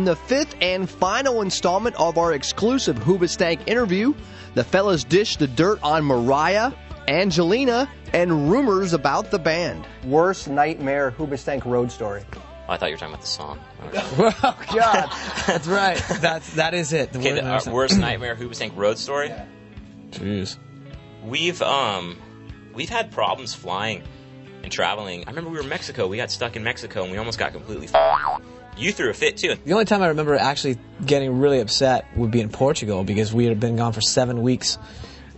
the 5th and final installment of our exclusive Hoobastank interview, the fellas dish the dirt on Mariah, Angelina, and rumors about the band. Worst nightmare Hoobastank road story. Oh, I thought you were talking about the song. Oh, God. That's right. That is it. Our worst nightmare Hoobastank road story? Yeah. Jeez. We've had problems flying and traveling. I remember we were in Mexico. We got stuck in Mexico, and we almost got completely You threw a fit, too. The only time I remember actually getting really upset would be in Portugal, because we had been gone for 7 weeks.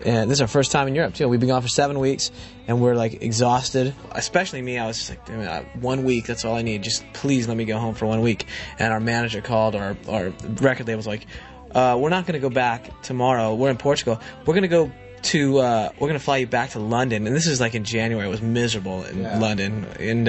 And this is our first time in Europe, too. We've been gone for 7 weeks, and we're, like, exhausted. Especially me. I was just like, damn it, 1 week, that's all I need. Just please let me go home for 1 week. And our manager called, our record label was like, we're not going to go back tomorrow. We're in Portugal. We're going to go to, we're going to fly you back to London. And this is, like, in January. It was miserable in London. And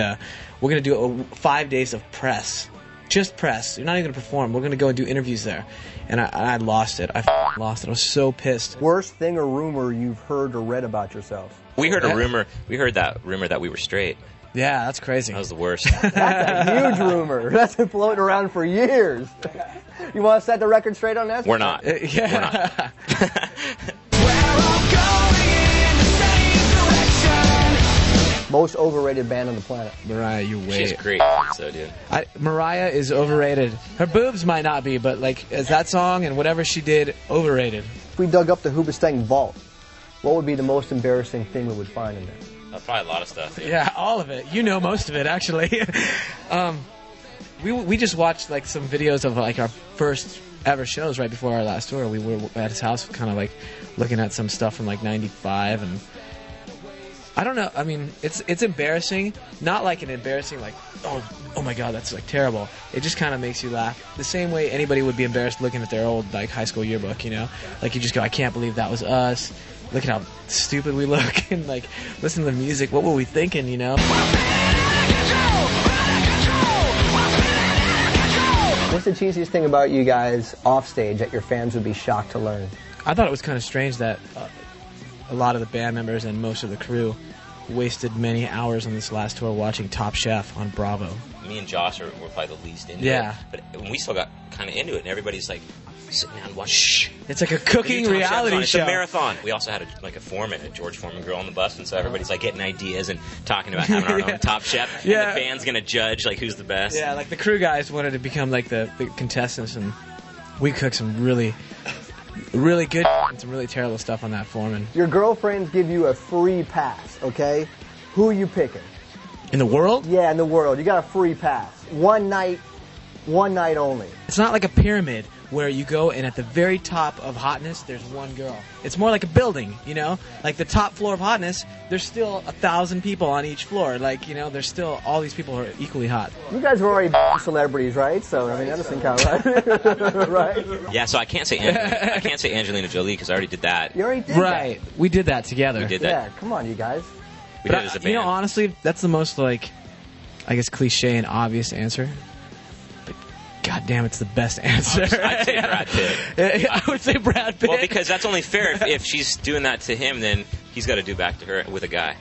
we're going to do 5 days of press. Just press. You're not even going to perform. We're going to go and do interviews there. And I lost it. I lost it. I was so pissed. Worst thing or rumor you've heard or read about yourself? We heard a rumor. We heard that rumor that we were straight. Yeah, that's crazy. That was the worst. That's a huge rumor. That's been floating around for years. You want to set the record straight on that? We're not. Yeah. We're not. Most overrated band on the planet. Mariah, you wait. She's great, so dude. Mariah is overrated. Her boobs might not be, but like, as that song and whatever she did, overrated. If we dug up the Hoobastank vault, what would be the most embarrassing thing we would find in there? Probably a lot of stuff. Yeah, all of it. You know most of it, actually. We just watched like some videos of like our first ever shows right before our last tour. We were at his house, kind of like looking at some stuff from like '95 and. I don't know. I mean, it's embarrassing. Not like an embarrassing, like, oh my God, that's like terrible. It just kind of makes you laugh. The same way anybody would be embarrassed looking at their old like high school yearbook, you know? Like you just go, I can't believe that was us. Look at how stupid we look, and like listen to the music. What were we thinking, you know? What's the cheesiest thing about you guys off stage that your fans would be shocked to learn? I thought it was kind of strange that a lot of the band members and most of the crew wasted many hours on this last tour watching Top Chef on Bravo. Me and Josh were probably the least into it. But we still got kind of into it, and everybody's like sitting down and watching. Shh. It's like a cooking reality show. It's a marathon. We also had a Foreman, a George Foreman girl on the bus, and so everybody's like getting ideas and talking about having our own Top Chef. Yeah. And the band's going to judge like who's the best. Yeah, like the crew guys wanted to become like the contestants, and we cooked some really good and some really terrible stuff on that Foreman. Your girlfriends give you a free pass, okay? Who are you picking? In the world? Yeah, in the world. You got a free pass. One night only. It's not like a pyramid where you go and at the very top of hotness, there's one girl. It's more like a building, you know? Like the top floor of hotness, there's still 1,000 people on each floor. Like, you know, there's still all these people who are equally hot. You guys were already celebrities, right? So, I mean, that doesn't count, right? Right? Yeah, so I can't say Angelina Jolie because I already did that. You already did Right. that. We did that together. We did that. Yeah, come on, you guys. We did it as a band. You know, honestly, that's the most, like, I guess cliche and obvious answer. But God damn, it's the best answer. I'd say Brad Pitt. I would say Brad Pitt. Well, because that's only fair. If she's doing that to him, then he's got to do back to her with a guy.